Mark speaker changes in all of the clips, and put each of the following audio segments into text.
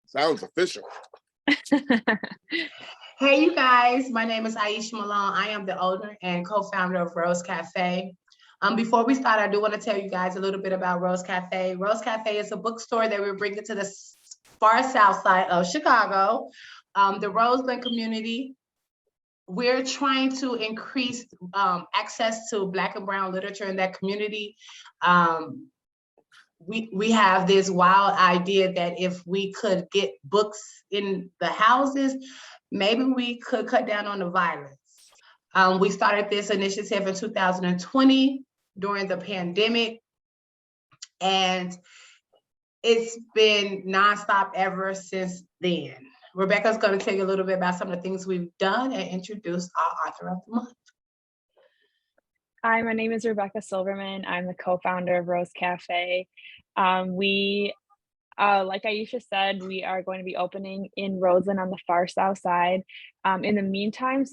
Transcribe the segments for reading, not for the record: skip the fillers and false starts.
Speaker 1: Sounds official.
Speaker 2: Hey, you guys, my name is Aisha Malone. I am the owner and co-founder of Rose Café. Before we start, I do want to tell you guys a little bit about Rose Café. Rose Café is a bookstore that we're bringing to the far south side of Chicago, the Roseland community. We're trying to increase access to Black and Brown literature in that community. We have this wild idea that if we could get books in the houses, maybe we could cut down on the violence. We started this initiative in 2020 during the pandemic, and it's been nonstop ever since then. Rebecca's going to tell you a little bit about some of the things we've done and introduce our author of the month.
Speaker 3: Hi, my name is Rebecca Silverman. I'm the co-founder of Rose Café. Like Aisha said, we are going to be opening in Roseland on the far south side. In the meantime,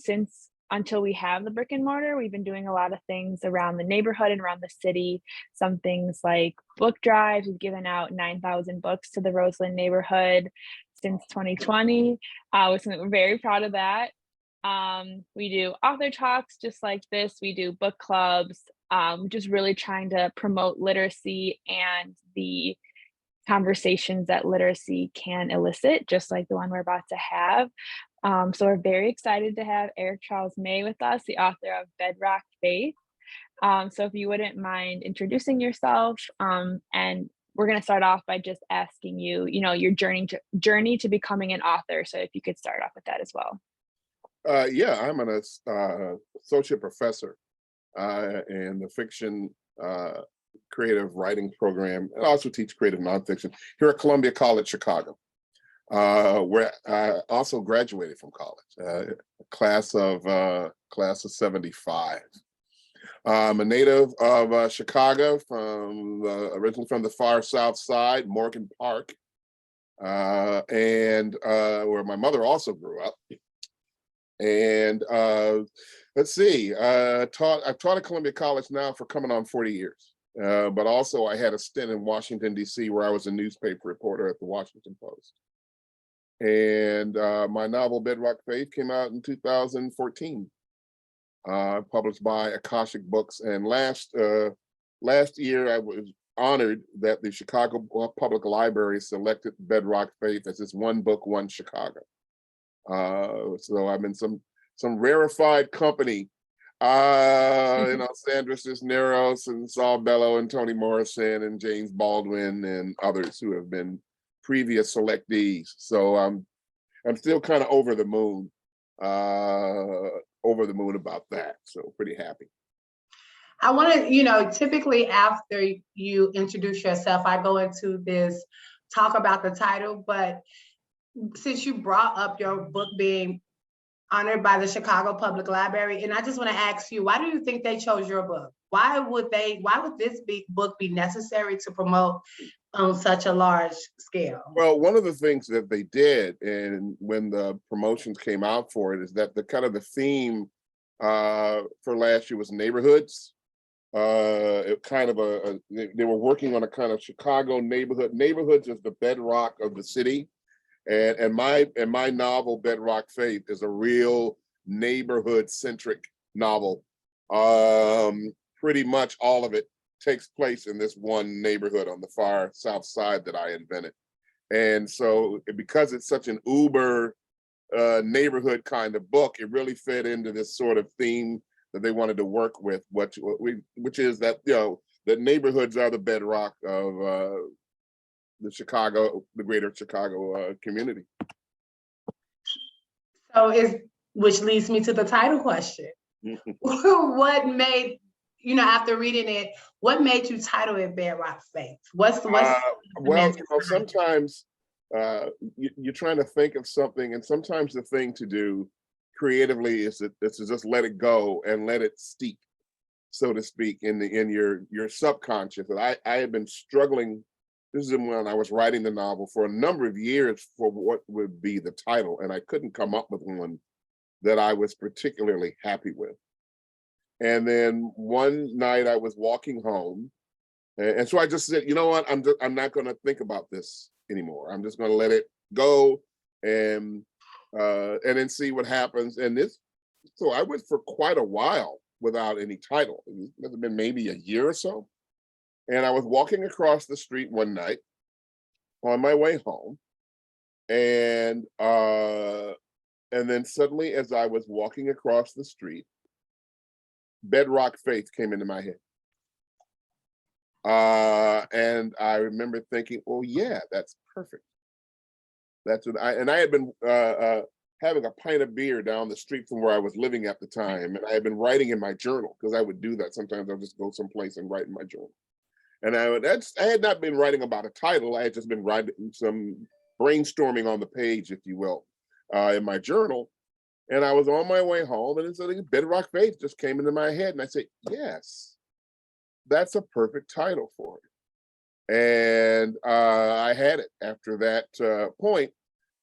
Speaker 3: until we have the brick and mortar, we've been doing a lot of things around the neighborhood and around the city. Some things like book drives. We've given out 9,000 books to the Roseland neighborhood since 2020. We're very proud of that. We do author talks just like this. We do book clubs, just really trying to promote literacy and the conversations that literacy can elicit, just like the one we're about to have. So we're very excited to have Eric Charles May with us, the author of Bedrock Faith. So if you wouldn't mind introducing yourself, and we're going to start off by just asking you, your journey to becoming an author. So if you could start off with that as well.
Speaker 1: Yeah, I'm an associate professor in the fiction creative writing program, and also teach creative nonfiction here at Columbia College Chicago, where I also graduated from college, class of 75. I'm a native of Chicago, originally from the far south side, Morgan Park, and where my mother also grew up. And let's see, I've taught at Columbia College now for coming on 40 years. But also I had a stint in Washington, D.C., where I was a newspaper reporter at the Washington Post. And my novel, Bedrock Faith, came out in 2014, published by Akashic Books. And last year, I was honored that the Chicago Public Library selected Bedrock Faith as its One Book, One Chicago. So I'm in some rarefied company. Sandra Cisneros and Saul Bellow and Toni Morrison and James Baldwin and others who have been previous selectees. So I'm still kind of over the moon about that. So pretty happy.
Speaker 2: I want to, typically after you introduce yourself, I go into this talk about the title, but since you brought up your book being honored by the Chicago Public Library, and I just want to ask you, why do you think they chose your book? Why would this book be necessary to promote on such a large scale?
Speaker 1: Well, one of the things that they did, and when the promotions came out for it, is that the theme for last year was neighborhoods. They were working on a kind of Chicago neighborhood. Neighborhoods is the bedrock of the city. And my novel, Bedrock Faith, is a real neighborhood-centric novel. Pretty much all of it takes place in this one neighborhood on the far south side that I invented. And so because it's such an uber neighborhood kind of book, it really fit into this sort of theme that they wanted to work with, which is that, that neighborhoods are the bedrock of the greater Chicago community.
Speaker 2: So which leads me to the title question. What made, after reading it, what made you title it Bedrock Faith?
Speaker 1: Sometimes you're trying to think of something, and sometimes the thing to do creatively is to just let it go and let it steep, so to speak, in your subconscious. And I had been struggling. This is when I was writing the novel for a number of years for what would be the title, and I couldn't come up with one that I was particularly happy with. And then one night I was walking home, And so I just said, you know what, I'm not going to think about this anymore. I'm just going to let it go and then see what happens. So I went for quite a while without any title. It must have been maybe a year or so. And I was walking across the street one night on my way home, and then suddenly, as I was walking across the street, Bedrock Faith came into my head. And I remember thinking, oh yeah, that's perfect. That's what I had been having a pint of beer down the street from where I was living at the time, and I had been writing in my journal, because I would do that sometimes. I'll just go someplace and write in my journal. And I had not been writing about a title. I had just been writing some brainstorming on the page, if you will, in my journal. And I was on my way home, and so Bedrock Faith just came into my head, and I said, yes, that's a perfect title for it. And I had it after that point.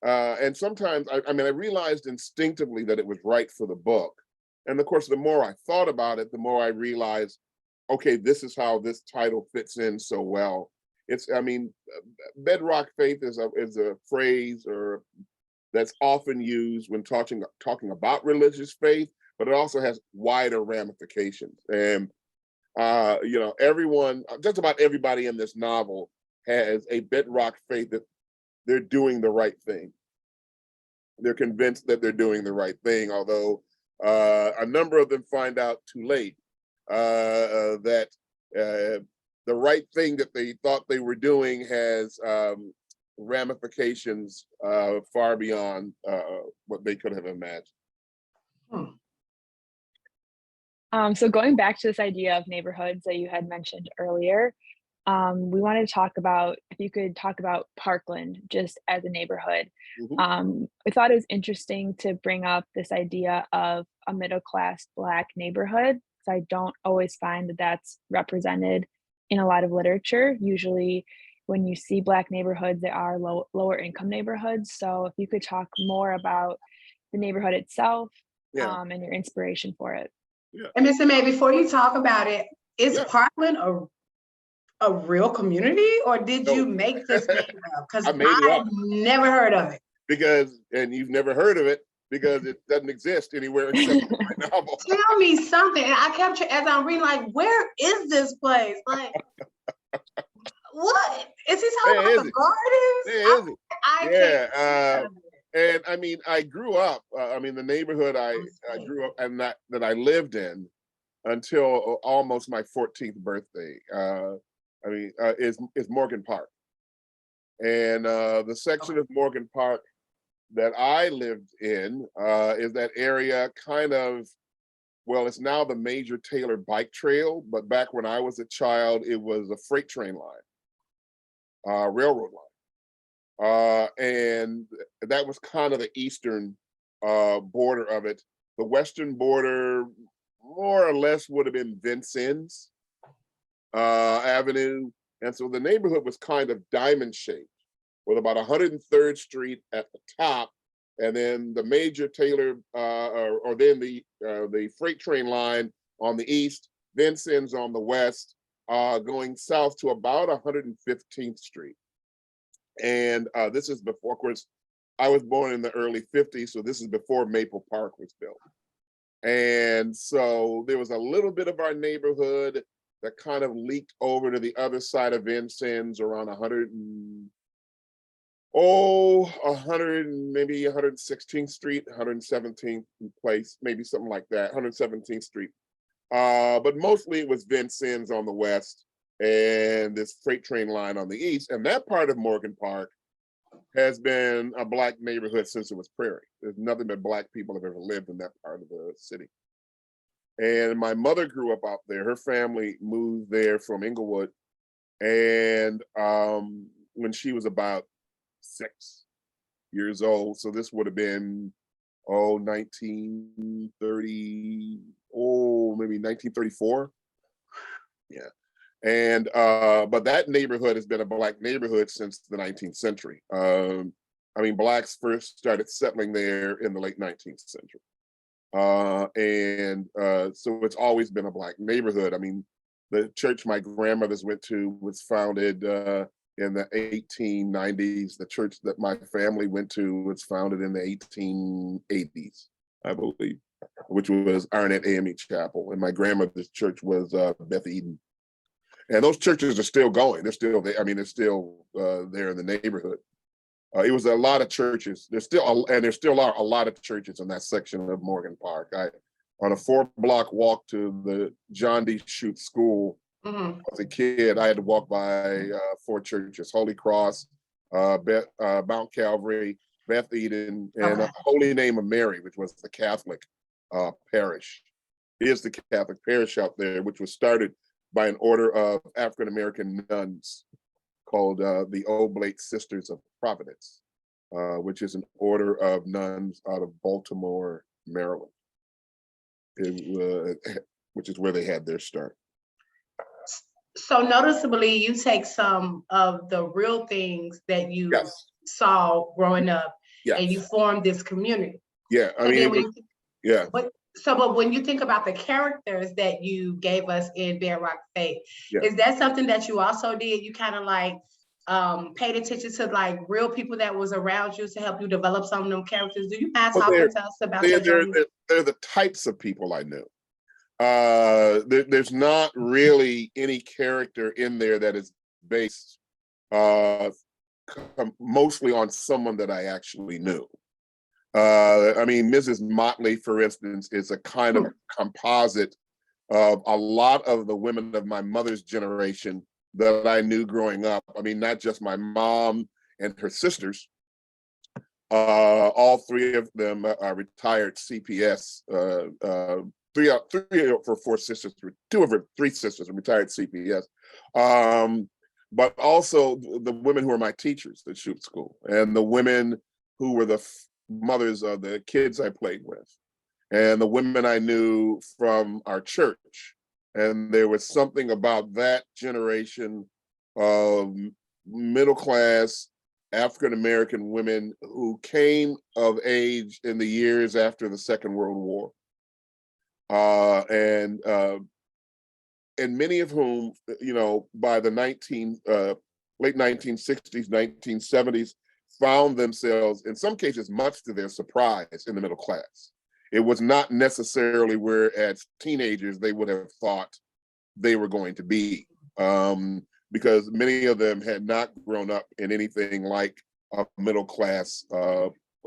Speaker 1: And sometimes, I realized instinctively that it was right for the book. And of course, the more I thought about it, the more I realized, okay, this is how this title fits in so well. Bedrock Faith is a phrase that's often used when talking about religious faith, but it also has wider ramifications. And everyone, just about everybody in this novel has a bedrock faith that they're doing the right thing. They're convinced that they're doing the right thing, although a number of them find out too late that the right thing that they thought they were doing has ramifications far beyond what they could have imagined.
Speaker 3: So going back to this idea of neighborhoods that you had mentioned earlier, we wanted to talk about, if you could talk about Parkland just as a neighborhood. I thought it was interesting to bring up this idea of a middle-class Black neighborhood, because I don't always find that that's represented in a lot of literature. Usually when you see Black neighborhoods, they are lower income neighborhoods. So if you could talk more about the neighborhood itself, and your inspiration for it.
Speaker 2: And Mr. May, before you talk about it, is
Speaker 1: Yeah.
Speaker 2: Parkland a real community, or did you make this name up? Because I've never heard of it.
Speaker 1: And you've never heard of it because it doesn't exist anywhere except in my novel.
Speaker 2: Tell me something. And I kept, as I'm reading, like, where is this place? Like, what? Is he talking about the gardens? I can't.
Speaker 1: And I grew up, the neighborhood I grew up and that I lived in until almost my 14th birthday, is Morgan Park. And the section of Morgan Park that I lived in is that area kind of, well, it's now the Major Taylor bike trail, but back when I was a child, it was a freight train line, railroad line. And that was kind of the eastern border of it. The western border, more or less, would have been Vincennes Avenue. And so the neighborhood was kind of diamond shaped, with about 103rd Street at the top, and then the Major Taylor, or then the freight train line on the east, Vincennes on the west, going south to about 115th Street. And this is before, of course, I was born in the early 50s, so this is before Maple Park was built. And so there was a little bit of our neighborhood that kind of leaked over to the other side of Vincennes around 100 maybe 116th Street, 117th place, maybe something like that, 117th Street. But mostly it was Vincennes on the west and this freight train line on the east. And that part of Morgan Park has been a Black neighborhood since it was prairie. There's nothing but Black people have ever lived in that part of the city. And my mother grew up out there. Her family moved there from Inglewood. And when she was about 6 years old, so this would have been, 1930, maybe 1934. Yeah. And but that neighborhood has been a Black neighborhood since the 19th century. Blacks first started settling there in the late 19th century. So it's always been a Black neighborhood. The church my grandmothers went to was founded in the 1890s. The church that my family went to was founded in the 1880s, I believe, which was Arnett AME Chapel. And my grandmother's church was Beth Eden. And those churches are still going. They're still there. I mean, they're still there in the neighborhood. It was a lot of churches. There's still a lot of churches in that section of Morgan Park. On a 4-block walk to the John D. Shute School, as a kid, I had to walk by 4 churches: Holy Cross, Mount Calvary, Beth Eden, and Holy Name of Mary, which was the Catholic parish. It is the Catholic parish out there, which was started by an order of African-American nuns called the Oblate Sisters of Providence, which is an order of nuns out of Baltimore, Maryland, which is where they had their start.
Speaker 2: So noticeably, you take some of the real things that you saw growing up, and you formed this community.
Speaker 1: Yeah, I mean,
Speaker 2: But when you think about the characters that you gave us in Bedrock Faith, is that something that you also did? You kind of like paid attention to like real people that was around you to help you develop some of them characters. Do you mind talking to us about your journey?
Speaker 1: They're the types of people I knew. There's not really any character in there that is based mostly on someone that I actually knew. I mean, Mrs. Motley, for instance, is a kind of composite of a lot of the women of my mother's generation that I knew growing up. I mean, not just my mom and her sisters. All 3 of them are retired CPS. 3 of her 4 sisters, 2 of her 3 sisters are retired CPS. But also the women who are my teachers at Shute School, and the women who were the mothers of the kids I played with, and the women I knew from our church. And there was something about that generation of middle-class African-American women who came of age in the years after the Second World War. And many of whom, you know, by the late 1960s, 1970s, found themselves, in some cases, much to their surprise, in the middle class. It was not necessarily where, as teenagers, they would have thought they were going to be, because many of them had not grown up in anything like a middle class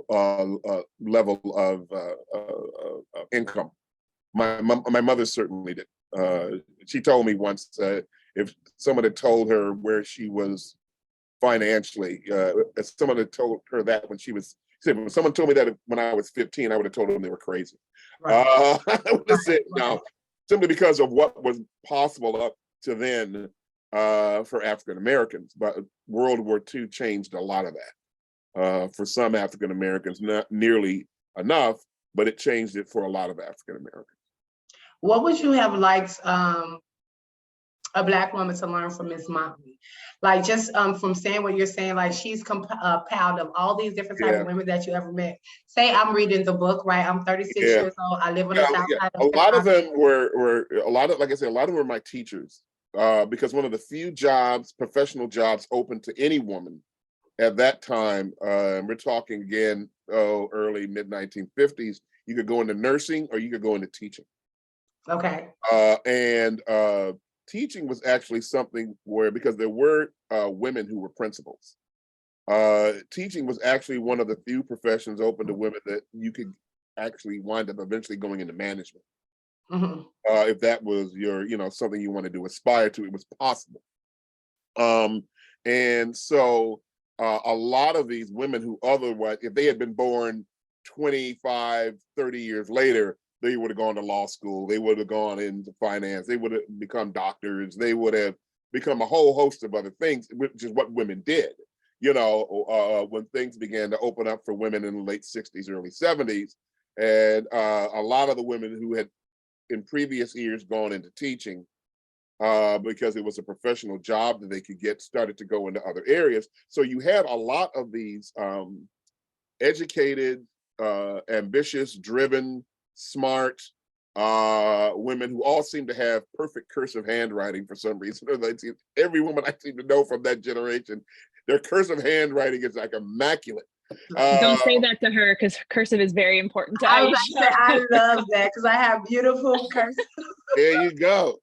Speaker 1: level of income. My mother certainly did. She told me once, if someone had told her where she was financially, if someone had told her that when she someone told me that when I was 15, I would have told them they were crazy. I would have said no, simply because of what was possible up to then for African Americans. But World War II changed a lot of that. For some African Americans, not nearly enough, but it changed it for a lot of African Americans.
Speaker 2: What would you have liked a Black woman to learn from Miss Motley? Like, just from saying what you're saying, like she's compiled of all these different types of women that you ever met. Say I'm reading the book, right? I'm 36 years old. I live on the south side of
Speaker 1: a lot of them were like I said, a lot of them were my teachers, because one of the few professional jobs open to any woman at that time, and we're talking again, early mid-1950s, you could go into nursing or you could go into teaching.
Speaker 2: Okay.
Speaker 1: And teaching was actually something where, because there were women who were principals, teaching was actually one of the few professions open to women that you could actually wind up eventually going into management. If that was your, something you wanted to aspire to, it was possible. And so a lot of these women who otherwise, if they had been born 25, 30 years later, they would have gone to law school, they would have gone into finance, they would have become doctors, they would have become a whole host of other things, which is what women did. When things began to open up for women in the late 60s, early 70s, and a lot of the women who had in previous years gone into teaching, because it was a professional job that they could get, started to go into other areas. So you had a lot of these educated, ambitious, driven, smart, women who all seem to have perfect cursive handwriting for some reason. Every woman I seem to know from that generation, their cursive handwriting is like immaculate.
Speaker 3: Don't say that to her, because cursive is very important to
Speaker 2: I was
Speaker 3: Aisha.
Speaker 2: about to say, I love that because I have beautiful cursive.
Speaker 1: There you go.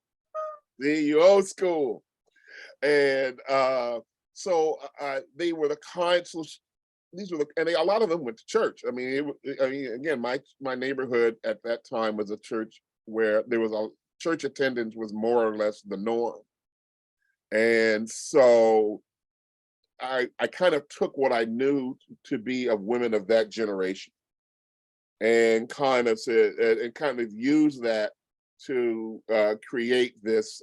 Speaker 1: See, you old school. And so they were the kind. So these were a lot of them went to church. I mean, again, my neighborhood at that time was a church where there was a church attendance was more or less the norm. And so I kind of took what I knew to be of women of that generation and kind of said, and kind of used that to create this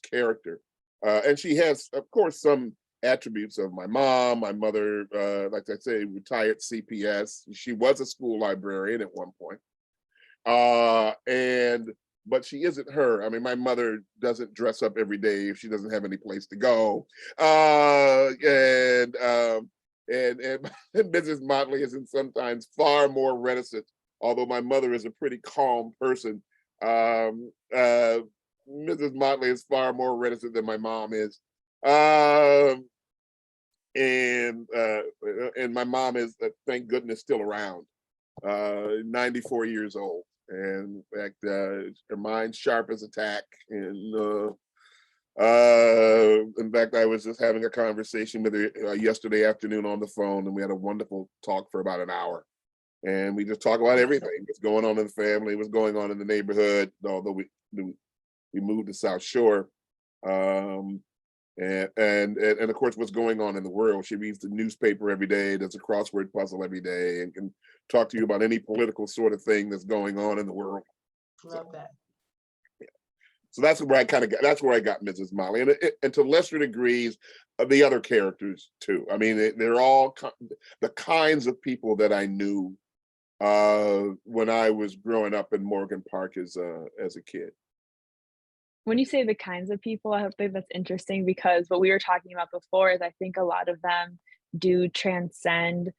Speaker 1: character. And she has, of course, some attributes of my mom. My mother, like I say, retired CPS. She was a school librarian at one point. But she isn't her. I mean, my mother doesn't dress up every day if she doesn't have any place to go. And Mrs. Motley is sometimes far more reticent, although my mother is a pretty calm person. Mrs. Motley is far more reticent than my mom is. And my mom is, thank goodness, still around, 94 years old. And in fact, her mind's sharp as a tack. And in fact, I was just having a conversation with her yesterday afternoon on the phone, and we had a wonderful talk for about an hour. And we just talk about everything that's going on in the family, what's going on in the neighborhood, although we moved to South Shore. And of course, what's going on in the world. She reads the newspaper every day, does a crossword puzzle every day, and can talk to you about any political sort of thing that's going on in the world.
Speaker 2: Love that.
Speaker 1: Yeah. So that's where I got Mrs. Motley, and to lesser degrees, the other characters too. I mean, they're all the kinds of people that I knew when I was growing up in Morgan Park as a kid.
Speaker 3: When you say the kinds of people, I think that's interesting, because what we were talking about before is I think a lot of them do transcend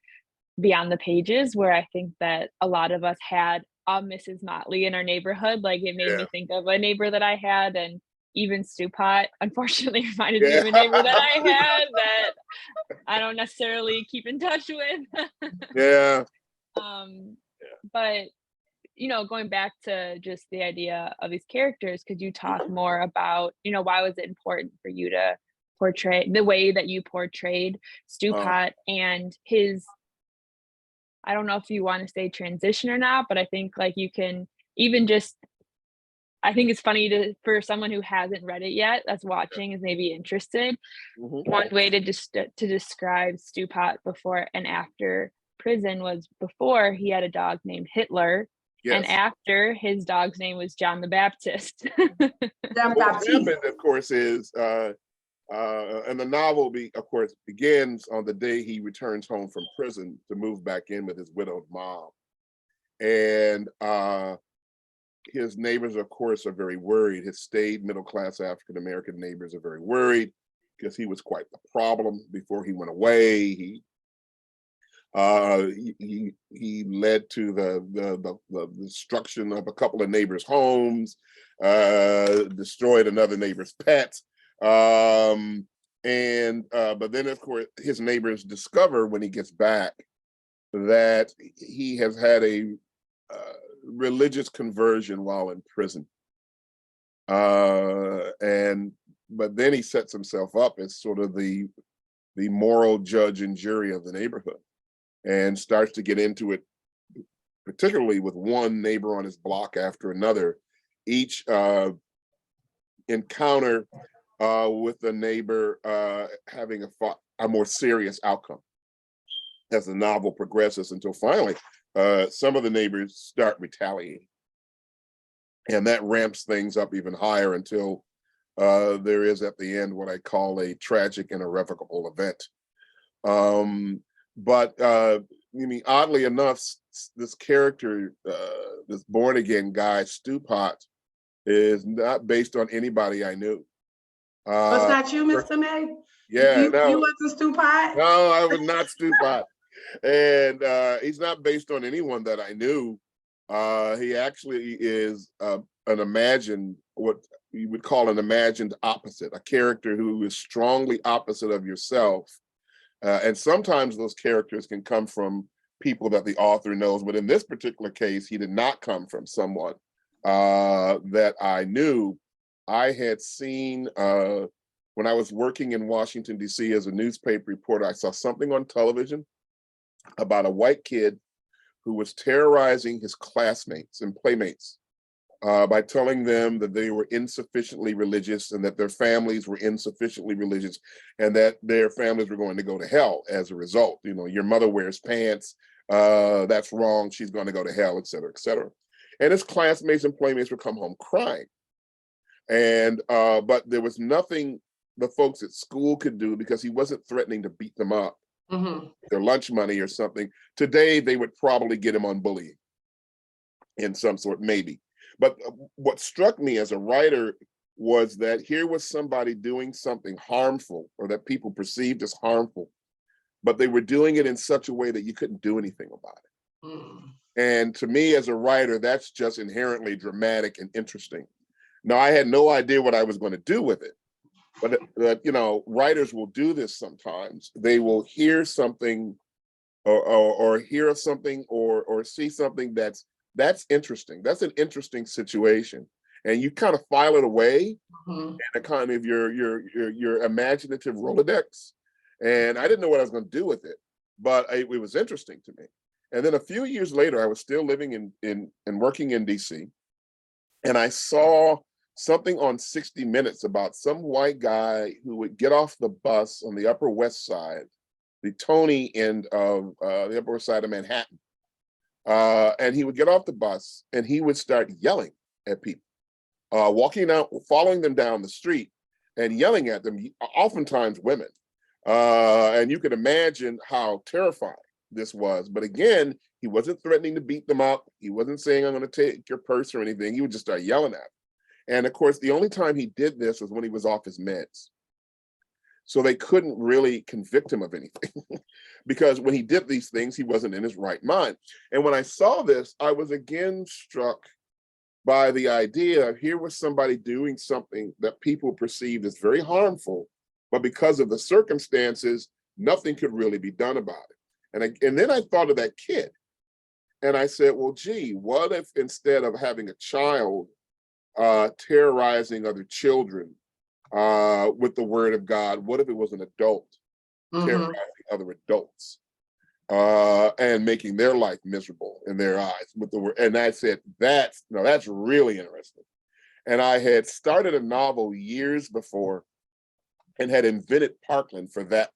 Speaker 3: beyond the pages, where I think that a lot of us had a Mrs. Motley in our neighborhood. Like, it made me think of a neighbor that I had, and even Stew Pot, unfortunately, reminded me of a neighbor that I had that I don't necessarily keep in touch with.
Speaker 1: Yeah.
Speaker 3: But going back to just the idea of these characters, could you talk more about, why was it important for you to portray the way that you portrayed Stew Pot and his, I don't know if you want to say transition or not, but I think like you can even just, I think it's funny for someone who hasn't read it yet, that's watching, is maybe interested.
Speaker 1: Mm-hmm.
Speaker 3: One way to describe Stew Pot before and after prison was before he had a dog named Hitler. Yes. And after, his dog's name was John the Baptist.
Speaker 1: What happened, of course, is and the novel, of course, begins on the day he returns home from prison to move back in with his widowed mom. And his neighbors, of course, are very worried. His staid middle-class African-American neighbors are very worried because he was quite the problem before he went away. He led to the destruction of a couple of neighbors' homes, destroyed another neighbor's pet, but then of course his neighbors discover when he gets back that he has had a religious conversion while in prison, but then he sets himself up as sort of the moral judge and jury of the neighborhood, and starts to get into it, particularly with one neighbor on his block after another. Each encounter with the neighbor having a more serious outcome as the novel progresses, until finally some of the neighbors start retaliating. And that ramps things up even higher until there is at the end what I call a tragic and irrevocable event. But I mean, oddly enough, this character, this born again guy, Stew Pot, is not based on anybody I knew.
Speaker 2: Was that you, Mr. May?
Speaker 1: Yeah,
Speaker 2: you
Speaker 1: no.
Speaker 2: You wasn't Stew Pot?
Speaker 1: No, I was not Stew Pot. And he's not based on anyone that I knew. He actually is an imagined, what you would call an imagined opposite, a character who is strongly opposite of yourself. And sometimes those characters can come from people that the author knows, but in this particular case, he did not come from someone that I knew. I had seen, when I was working in Washington, D.C. as a newspaper reporter, I saw something on television about a white kid who was terrorizing his classmates and playmates by telling them that they were insufficiently religious and that their families were insufficiently religious and that their families were going to go to hell as a result. You know, your mother wears pants, that's wrong, she's going to go to hell, et cetera, et cetera. And his classmates and playmates would come home crying. And but there was nothing the folks at school could do because he wasn't threatening to beat them up, their lunch money or something. Today, they would probably get him on bullying in some sort, maybe. But what struck me as a writer was that here was somebody doing something harmful or that people perceived as harmful, but they were doing it in such a way that you couldn't do anything about it. And to me as a writer, that's just inherently dramatic and interesting. Now, I had no idea what I was going to do with it, but you know, writers will do this sometimes. They will hear something or hear something or see something that's interesting. That's an interesting situation, and you kind of file it away in a kind of your imaginative Rolodex. And I didn't know what I was going to do with it, but it was interesting to me. And then a few years later, I was still living in working in DC, and I saw something on 60 Minutes about some white guy who would get off the bus on the Upper West Side, the Tony end of the Upper West Side of Manhattan. And he would get off the bus and he would start yelling at people, walking out, following them down the street and yelling at them, oftentimes women. And you could imagine how terrifying this was. But again, he wasn't threatening to beat them up. He wasn't saying, I'm going to take your purse or anything. He would just start yelling at them. And of course, the only time he did this was when he was off his meds. So they couldn't really convict him of anything because when he did these things, he wasn't in his right mind. And when I saw this, I was again struck by the idea of here was somebody doing something that people perceived as very harmful, but because of the circumstances, nothing could really be done about it. And then I thought of that kid and I said, well, gee, what if instead of having a child terrorizing other children with the word of God, what if it was an adult terrorizing other adults and making their life miserable in their eyes with the word? And I said, that's really interesting. And I had started a novel years before and had invented Parkland for that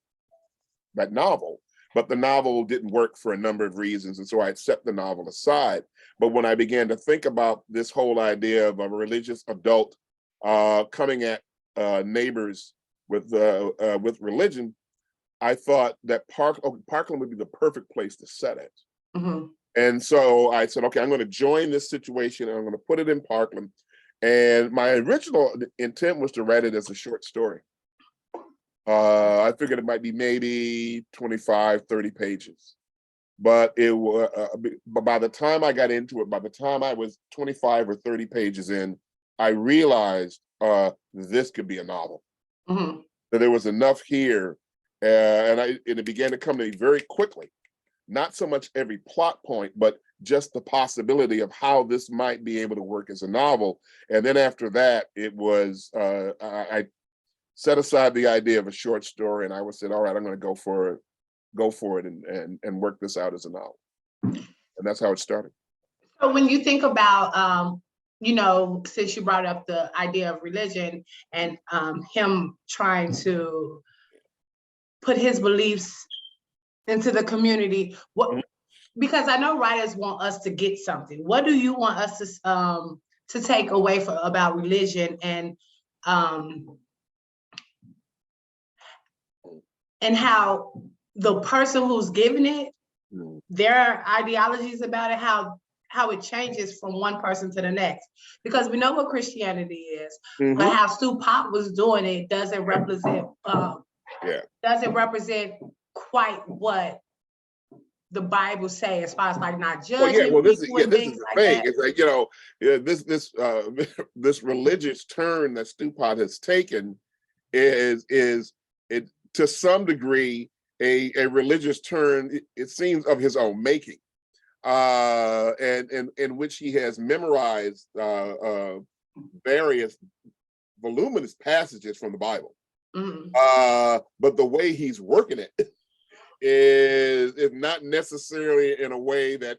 Speaker 1: novel, but the novel didn't work for a number of reasons. And so I had set the novel aside. But when I began to think about this whole idea of a religious adult coming at neighbors with religion, I thought that Parkland would be the perfect place to set it. And so I said, okay, I'm going to join this situation and I'm going to put it in Parkland. And my original intent was to write it as a short story. I figured it might be maybe 25, 30 pages. But it was, but by the time I got into it, by the time I was 25 or 30 pages in, I realized this could be a novel. That there was enough here, and it began to come to me very quickly. Not so much every plot point, but just the possibility of how this might be able to work as a novel. And then after that, it was I set aside the idea of a short story, and I said, all right, I'm going to go for it and work this out as a novel. And that's how it started.
Speaker 2: So when you think about, you know, since you brought up the idea of religion and him trying to put his beliefs into the community, because I know writers want us to get something. What do you want us to take away about religion and how the person who's giving it, their ideologies about it, how it changes from one person to the next? Because we know what Christianity is, but how Stu Pop was doing it doesn't represent quite what the Bible say as far as like not
Speaker 1: Well,
Speaker 2: judging
Speaker 1: yeah,
Speaker 2: people and
Speaker 1: this
Speaker 2: things
Speaker 1: is the
Speaker 2: like
Speaker 1: thing.
Speaker 2: that?
Speaker 1: It's like, yeah, this religious turn that Stupot has taken is it to some degree a religious turn, it seems, of his own making, and in which he has memorized various voluminous passages from the Bible. But the way he's working it is not necessarily in a way that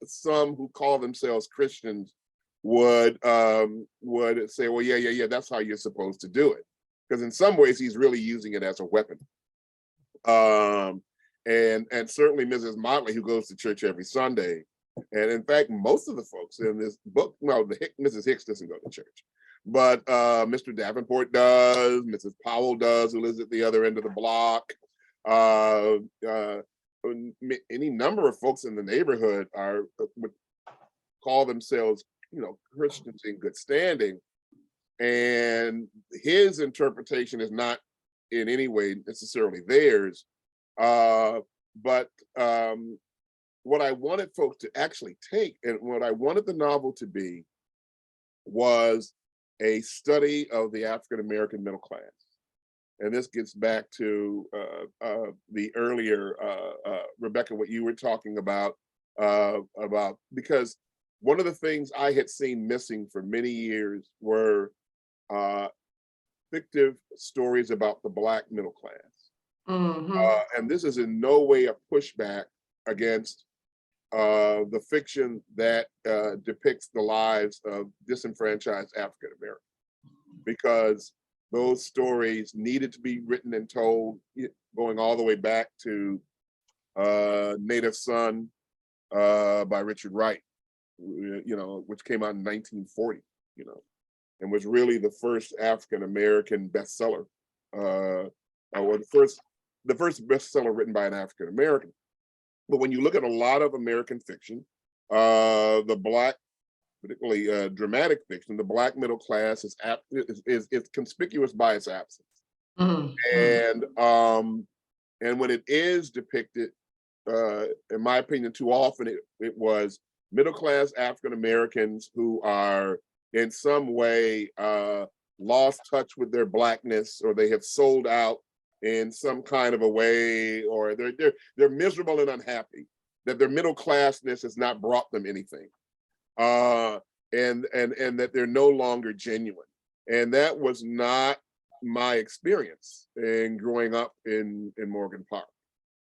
Speaker 1: some who call themselves Christians would say, well, yeah, that's how you're supposed to do it. Because in some ways, he's really using it as a weapon. And certainly Mrs. Motley, who goes to church every Sunday, and in fact, most of the folks in this book, well, Mrs. Hicks doesn't go to church, but Mr. Davenport does, Mrs. Powell does, who lives at the other end of the block. Any number of folks in the neighborhood would call themselves, Christians in good standing. And his interpretation is not in any way necessarily theirs. But what I wanted folks to actually take, and what I wanted the novel to be, was a study of the African-American middle class. And this gets back to the earlier, Rebecca, what you were talking about, because one of the things I had seen missing for many years were fictive stories about the Black middle class. And this is in no way a pushback against the fiction that depicts the lives of disenfranchised African Americans, because those stories needed to be written and told, going all the way back to Native Son by Richard Wright, which came out in 1940, and was really the first African American bestseller, or the first bestseller written by an African American. But when you look at a lot of American fiction, the Black, particularly dramatic fiction, the Black middle class is conspicuous by its absence. And when it is depicted, in my opinion, too often it was middle class African Americans who are in some way lost touch with their Blackness, or they have sold out in some kind of a way, or they're miserable and unhappy that their middle classness has not brought them anything, and that they're no longer genuine. And that was not my experience in growing up in Morgan Park,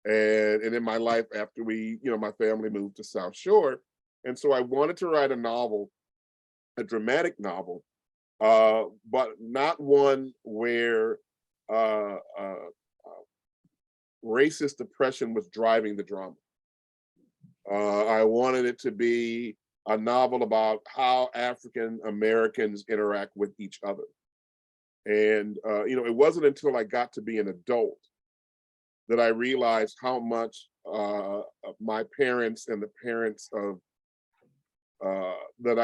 Speaker 1: and in my life after my family moved to South Shore. And so I wanted to write a novel, a dramatic novel, but not one where racist oppression was driving the drama. I wanted it to be a novel about how African Americans interact with each other. And it wasn't until I got to be an adult that I realized how much my parents and the parents of that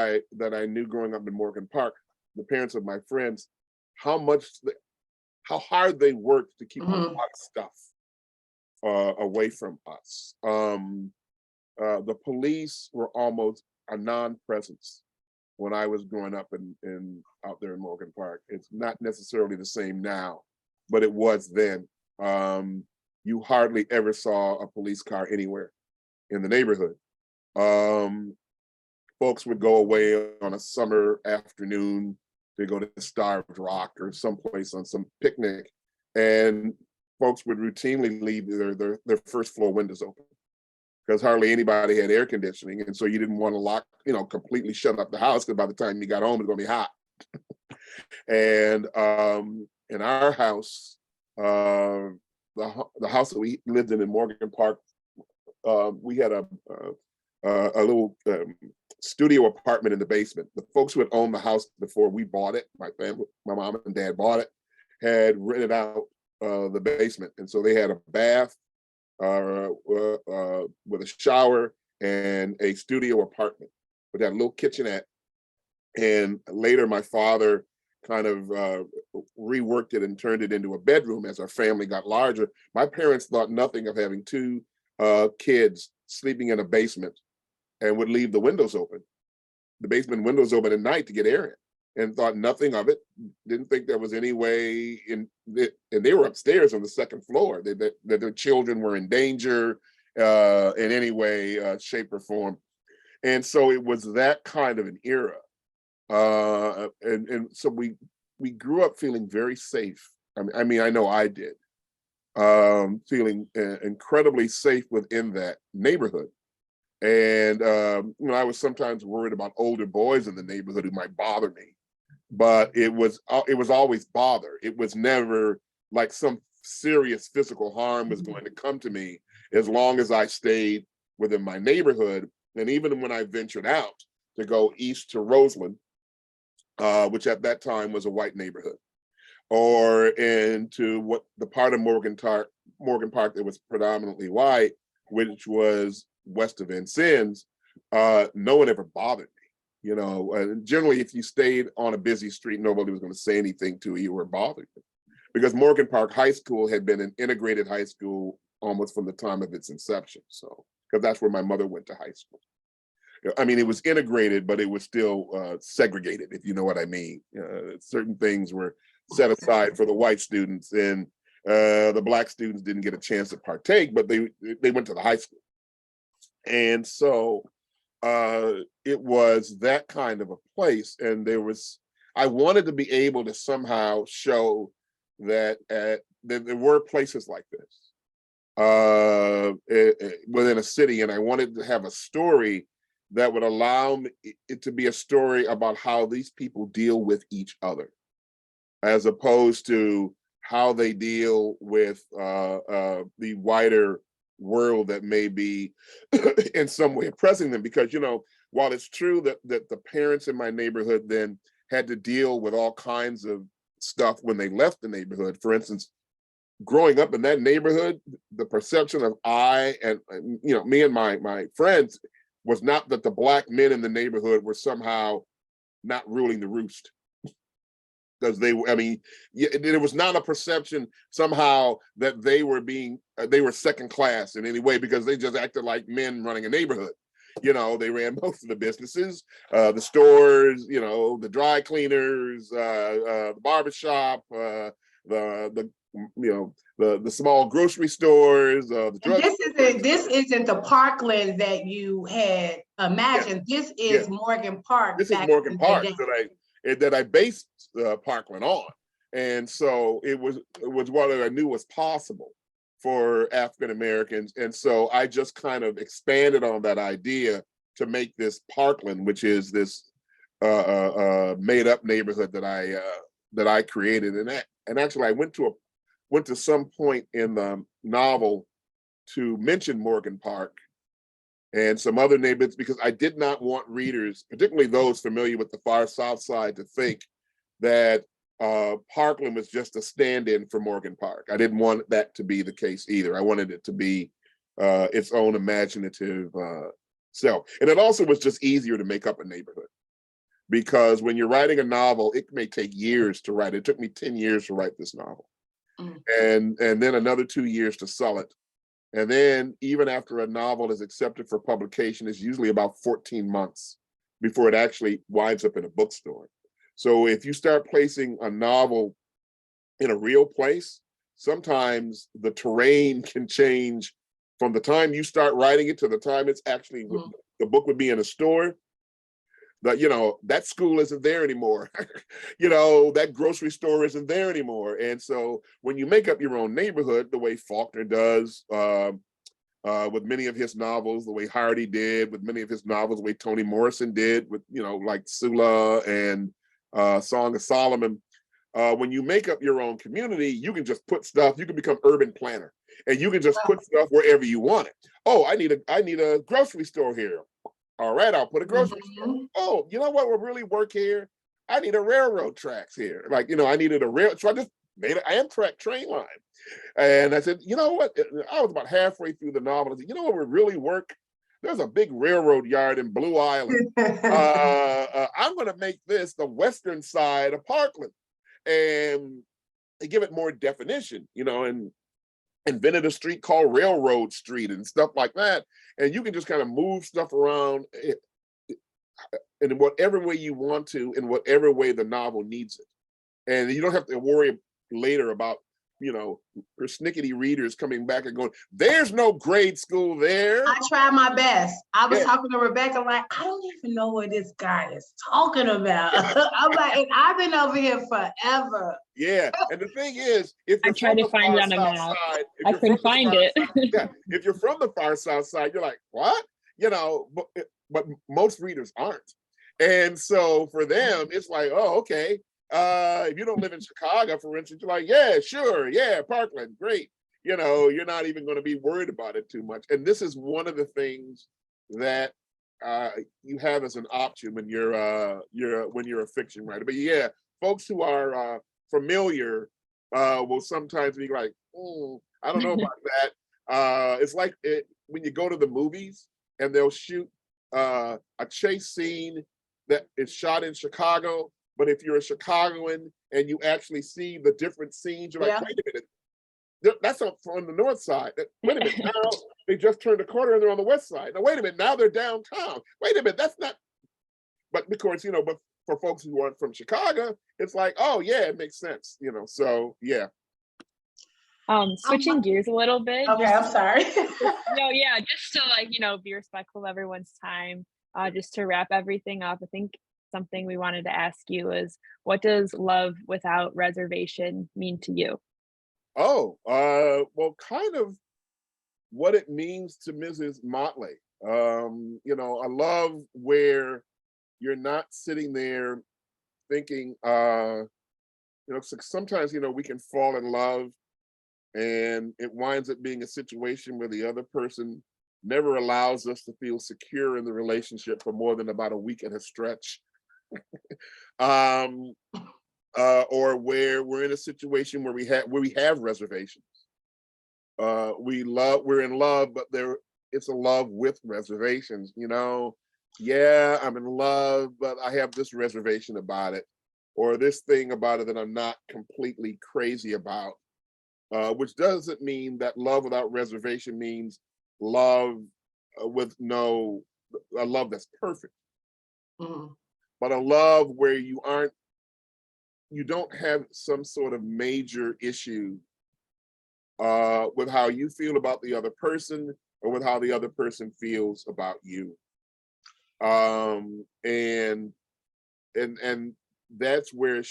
Speaker 1: I knew growing up in Morgan Park, the parents of my friends, how hard they worked to keep a lot of stuff away from us. The police were almost a non-presence when I was growing up out there in Morgan Park. It's not necessarily the same now, but it was then. You hardly ever saw a police car anywhere in the neighborhood. Folks would go away on a summer afternoon to go to Starved Rock or someplace on some picnic, and folks would routinely leave their first floor windows open because hardly anybody had air conditioning, and so you didn't want to lock, completely shut up the house, because by the time you got home, it's going to be hot. And in our house, the house that we lived in Morgan Park, we had a little studio apartment in the basement. The folks who had owned the house before we bought it, my family, my mom and dad bought it, had rented out the basement, and so they had a bath with a shower and a studio apartment with that little kitchenette. And later, my father kind of reworked it and turned it into a bedroom as our family got larger. My parents thought nothing of having two kids sleeping in a basement and would leave the windows open, the basement windows open at night to get air in, and thought nothing of it. Didn't think there was any way in it, and they were upstairs on the second floor, that their children were in danger in any way, shape, or form. And so it was that kind of an era. And so we grew up feeling very safe. I mean, I know I did, feeling incredibly safe within that neighborhood. And I was sometimes worried about older boys in the neighborhood who might bother me, but it was always bother. It was never like some serious physical harm was going to come to me, as long as I stayed within my neighborhood. And even when I ventured out to go east to Roseland, which at that time was a white neighborhood, or into what the part of Morgan Park that was predominantly white, which was west of Vincennes, no one ever bothered me. Generally, if you stayed on a busy street, nobody was going to say anything to you or bother you, because Morgan Park High School had been an integrated high school almost from the time of its inception. So, because that's where my mother went to high school. I mean, it was integrated, but it was still segregated, if you know what I mean. Certain things were set aside for the white students, and the Black students didn't get a chance to partake, but they went to the high school. And so it was that kind of a place. And I wanted to be able to somehow show that there were places like this within a city. And I wanted to have a story that would allow it to be a story about how these people deal with each other, as opposed to how they deal with the wider world that may be in some way oppressing them. Because, while it's true that the parents in my neighborhood then had to deal with all kinds of stuff when they left the neighborhood. For instance, growing up in that neighborhood, the perception of me and my friends was not that the Black men in the neighborhood were somehow not ruling the roost. Because there was not a perception somehow that they were second class in any way, because they just acted like men running a neighborhood. They ran most of the businesses, the stores, the dry cleaners, the barbershop, the small grocery stores, the drug.
Speaker 2: This isn't the Parkland that you had imagined.
Speaker 1: Yeah.
Speaker 2: This is Morgan Park.
Speaker 1: This is Morgan Park that I based Parkland on. And so it was what I knew was possible for African Americans. And so I just kind of expanded on that idea to make this Parkland, which is this made up neighborhood that I created. And actually I went to some point in the novel to mention Morgan Park and some other neighborhoods, because I did not want readers, particularly those familiar with the far South Side, to think that Parkland was just a stand-in for Morgan Park. I didn't want that to be the case either. I wanted it to be its own imaginative self. And it also was just easier to make up a neighborhood, because when you're writing a novel, it may take years to write. It took me 10 years to write this novel, and then another 2 years to sell it. And then even after a novel is accepted for publication, it's usually about 14 months before it actually winds up in a bookstore. So if you start placing a novel in a real place, sometimes the terrain can change from the time you start writing it to the time it's actually, the book would be in a store. That school isn't there anymore. That grocery store isn't there anymore. And so when you make up your own neighborhood, the way Faulkner does with many of his novels, the way Hardy did with many of his novels, the way Toni Morrison did with, like Sula and Song of Solomon, when you make up your own community, you can just put stuff, you can become urban planner, and you can just put stuff wherever you want it. Oh, I need a grocery store here. All right, I'll put a grocery store. Oh, you know what will really work here? I need a railroad tracks here. I needed a rail, so I just made an Amtrak train line. And I said, you know what? I was about halfway through the novel. I said, you know what would really work? There's a big railroad yard in Blue Island. I'm going to make this the western side of Parkland and give it more definition, and invented a street called Railroad Street and stuff like that. And you can just kind of move stuff around in whatever way you want to, in whatever way the novel needs it. And you don't have to worry later about, persnickety readers coming back and going, there's no grade school there.
Speaker 2: I tried my best. I was
Speaker 1: Yeah.
Speaker 2: talking to Rebecca, like, I don't even know what this guy is talking about. I'm like, and I've been over here forever.
Speaker 1: Yeah, and the thing is, if
Speaker 3: I
Speaker 1: you're
Speaker 3: tried
Speaker 1: from
Speaker 3: to
Speaker 1: the
Speaker 3: find
Speaker 1: far
Speaker 3: it on a
Speaker 1: south
Speaker 3: map.
Speaker 1: side, if
Speaker 3: I
Speaker 1: you're
Speaker 3: couldn't
Speaker 1: from the
Speaker 3: find
Speaker 1: far
Speaker 3: it.
Speaker 1: side- yeah, if you're from the far south side, you're like, what? But most readers aren't. And so for them, it's like, oh, okay. If you don't live in Chicago, for instance, you're like, yeah, sure, yeah, Parkland, great. You're not even going to be worried about it too much. And this is one of the things that you have as an option when you're a fiction writer. But yeah, folks who are familiar will sometimes be like, I don't know about that. It's like when you go to the movies and they'll shoot a chase scene that is shot in Chicago, but if you're a Chicagoan and you actually see the different scenes, you're like, wait a minute, that's on the north side. Wait a minute, now they just turned the corner and they're on the west side. Now wait a minute, now they're downtown. Wait a minute, that's not. But of course, but for folks who aren't from Chicago, it's like, oh yeah, it makes sense. So yeah.
Speaker 3: Switching gears a little bit.
Speaker 2: Okay, I'm sorry.
Speaker 3: No, yeah, just to be respectful of everyone's time. Just to wrap everything up, I think something we wanted to ask you is, what does love without reservation mean to you?
Speaker 1: Oh, well, kind of what it means to Mrs. Motley. I love where you're not sitting there thinking, sometimes, we can fall in love and it winds up being a situation where the other person never allows us to feel secure in the relationship for more than about a week at a stretch. Or where we're in a situation where we have reservations. We're in love, but it's a love with reservations. Yeah, I'm in love, but I have this reservation about it, or this thing about it that I'm not completely crazy about. Which doesn't mean that love without reservation means love with a love that's perfect, but a love where you don't have some sort of major issue with how you feel about the other person or with how the other person feels about you. And that's where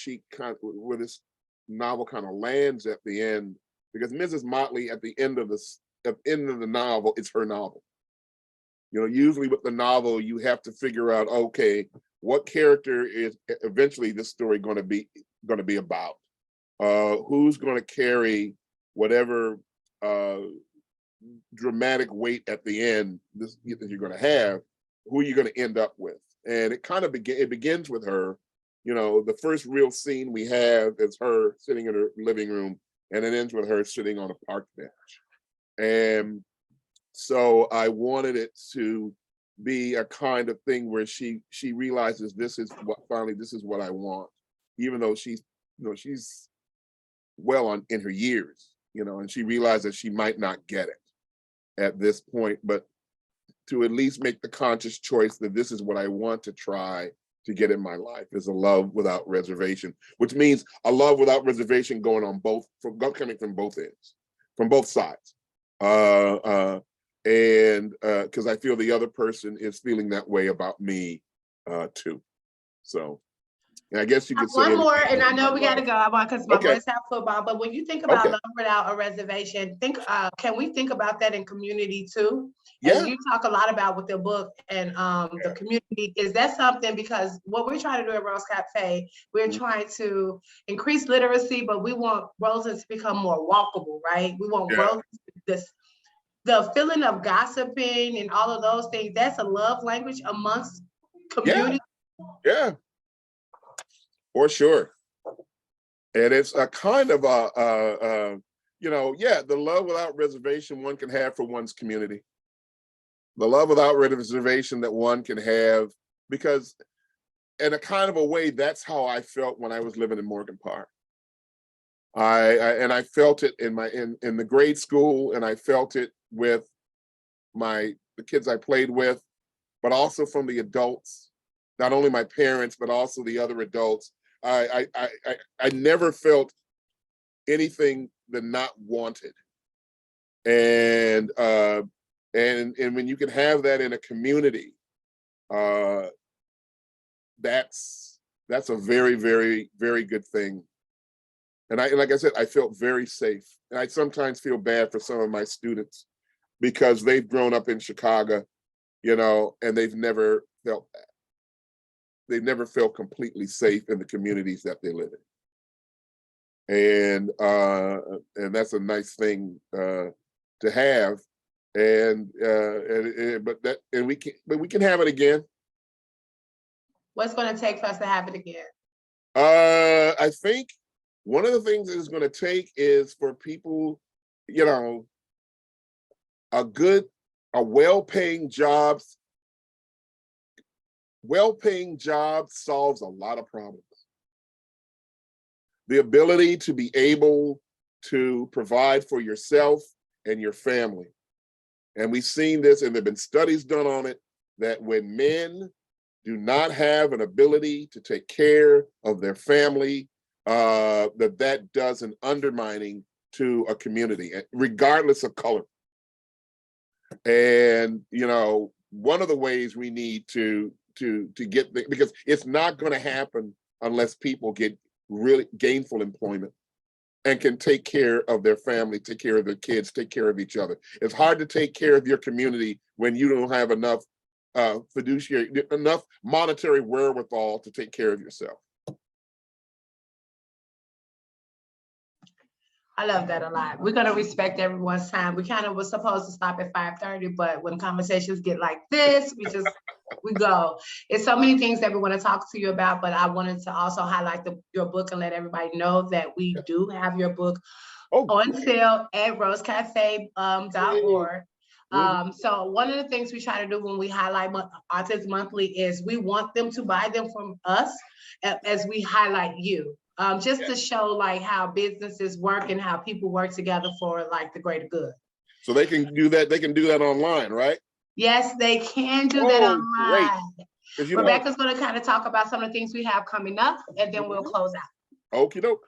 Speaker 1: where this novel kind of lands at the end, because Mrs. Motley at the end of the novel, it's her novel. Usually with the novel, you have to figure out, okay, what character is eventually this story going to be about? Who's going to carry whatever dramatic weight at the end that you're going to have? Who are you going to end up with? And it kind of begins with her. The first real scene we have is her sitting in her living room, and it ends with her sitting on a park bench. And so I wanted it to be a kind of thing where she realizes this is what I want, even though she's well in her years, and she realizes she might not get it at this point, but to at least make the conscious choice that this is what I want to try to get in my life, is a love without reservation, which means a love without reservation coming from both ends, from both sides. And because I feel the other person is feeling that way about me too. So, and I guess you could say
Speaker 2: one more, and I know we got to go because my boys have football. But when you think about love without a reservation, can we think about that in community too?
Speaker 1: Yeah.
Speaker 2: And you talk a lot about with the book and the community. Is that something? Because what we're trying to do at Rose Café, we're trying to increase literacy, but we want roses to become more walkable, right? We want roses the feeling of gossiping and all of those things. That's a love language amongst community.
Speaker 1: Yeah. For sure. And it's a kind of the love without reservation one can have for one's community. The love without reservation that one can have, because in a kind of a way, that's how I felt when I was living in Morgan Park. And I felt it in the grade school, and I felt it with the kids I played with, but also from the adults, not only my parents, but also the other adults. I never felt anything that not wanted. And when you can have that in a community, that's a very, very, very good thing. And like I said, I felt very safe. And I sometimes feel bad for some of my students because they've grown up in Chicago, and they've never felt that. They've never felt completely safe in the communities that they live in. And that's a nice thing to have. But we can have it again.
Speaker 2: What's going to take for us to have it again?
Speaker 1: I think one of the things that it's going to take is for people, well-paying jobs. Well-paying job solves a lot of problems. The ability to be able to provide for yourself and your family. And we've seen this, and there've been studies done on it, that when men do not have an ability to take care of their family, that does an undermining to a community, regardless of color. And one of the ways we need to get, because it's not going to happen unless people get really gainful employment and can take care of their family, take care of their kids, take care of each other. It's hard to take care of your community when you don't have enough enough monetary wherewithal to take care of yourself.
Speaker 2: I love that a lot. We're going to respect everyone's time. We kind of was supposed to stop at 5:30, but when conversations get like this, we go. It's so many things that we want to talk to you about, but I wanted to also highlight your book and let everybody know that we do have your book on sale at rosecafe.org. So one of the things we try to do when we highlight Autism Monthly is we want them to buy them from us as we highlight you. Just to show like how businesses work and how people work together for like the greater good.
Speaker 1: So they can do that. They can do that online, right?
Speaker 2: Yes, they can do that online.
Speaker 1: Great.
Speaker 2: Rebecca's going to kind of talk about some of the things we have coming up, and then we'll close out.
Speaker 1: Okie doke.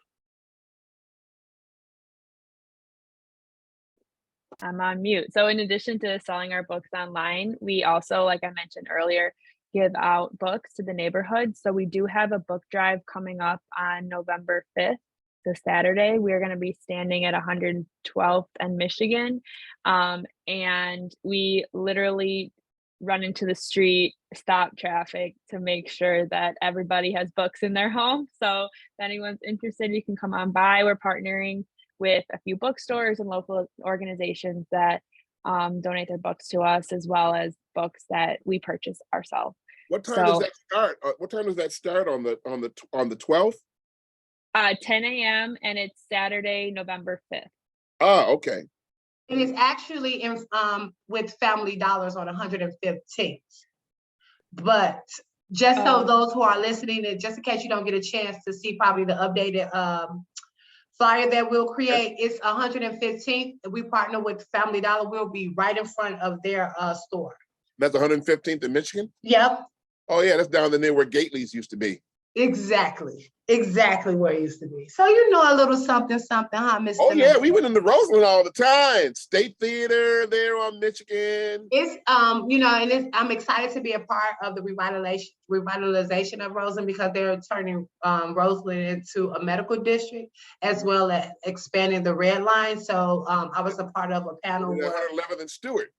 Speaker 3: I'm on mute. So in addition to selling our books online, we also, like I mentioned earlier, give out books to the neighborhood. So we do have a book drive coming up on November 5th, this Saturday. We're going to be standing at 112th and Michigan. And we literally run into the street, stop traffic to make sure that everybody has books in their home. So if anyone's interested, you can come on by. We're partnering with a few bookstores and local organizations that donate their books to us, as well as books that we purchase ourselves.
Speaker 1: What time does that start? What time does that start on the 12th?
Speaker 3: 10 a.m. and it's Saturday, November 5th.
Speaker 1: Oh, okay.
Speaker 2: It is actually in with Family Dollars on 115th. But just so those who are listening, and just in case you don't get a chance to see probably the updated flyer that we'll create, it's 115th. We partner with Family Dollar. We'll be right in front of their store.
Speaker 1: That's 115th in Michigan?
Speaker 2: Yep.
Speaker 1: Oh yeah, that's down there where Gately's used to be.
Speaker 2: Exactly where it used to be. So a little something, huh, Mr.
Speaker 1: Oh yeah, we went into Roseland all the time. State Theater there on Michigan.
Speaker 2: It's and I'm excited to be a part of the revitalization of Roseland, because they're turning Roseland into a medical district, as well as expanding the Red Line. So I was a part of a panel.
Speaker 1: 111th and Stewart.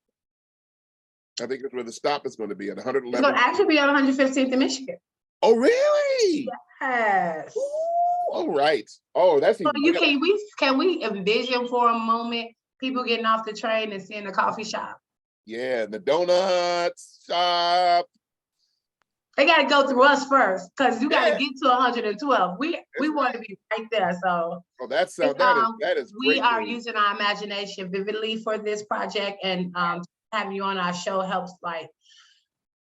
Speaker 1: I think that's where the stop is going to be, at 111th.
Speaker 2: It's going to actually be on 115th in Michigan.
Speaker 1: Oh, really?
Speaker 2: Yes.
Speaker 1: Ooh, all right. Oh, that's
Speaker 2: so can we envision for a moment people getting off the train and seeing the coffee shop?
Speaker 1: Yeah, the donuts shop.
Speaker 2: They got to go through us first, because you got to get to 112. We want to be right there. So
Speaker 1: that is
Speaker 2: we are using our imagination vividly for this project, and having you on our show helps like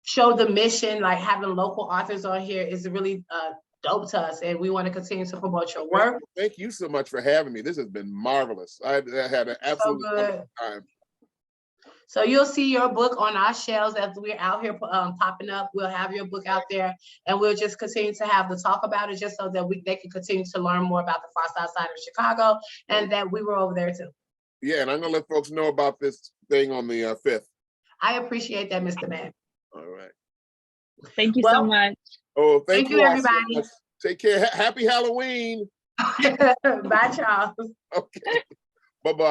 Speaker 2: show the mission. Like having local authors on here is really dope to us, and we want to continue to promote your work.
Speaker 1: Thank you so much for having me. This has been marvelous. I had an absolutely wonderful time.
Speaker 2: So you'll see your book on our shelves as we're out here popping up. We'll have your book out there, and we'll just continue to have the talk about it, just so that they can continue to learn more about the far south side of Chicago, and that we were over there too.
Speaker 1: Yeah, and I'm gonna let folks know about this thing on the 5th.
Speaker 2: I appreciate that, Mr. Man.
Speaker 1: All right.
Speaker 3: Thank you so much.
Speaker 1: Oh, thank you all
Speaker 2: everybody.
Speaker 1: so much. Take care. Happy Halloween.
Speaker 2: Bye, Charles.
Speaker 1: Okay. Bye-bye.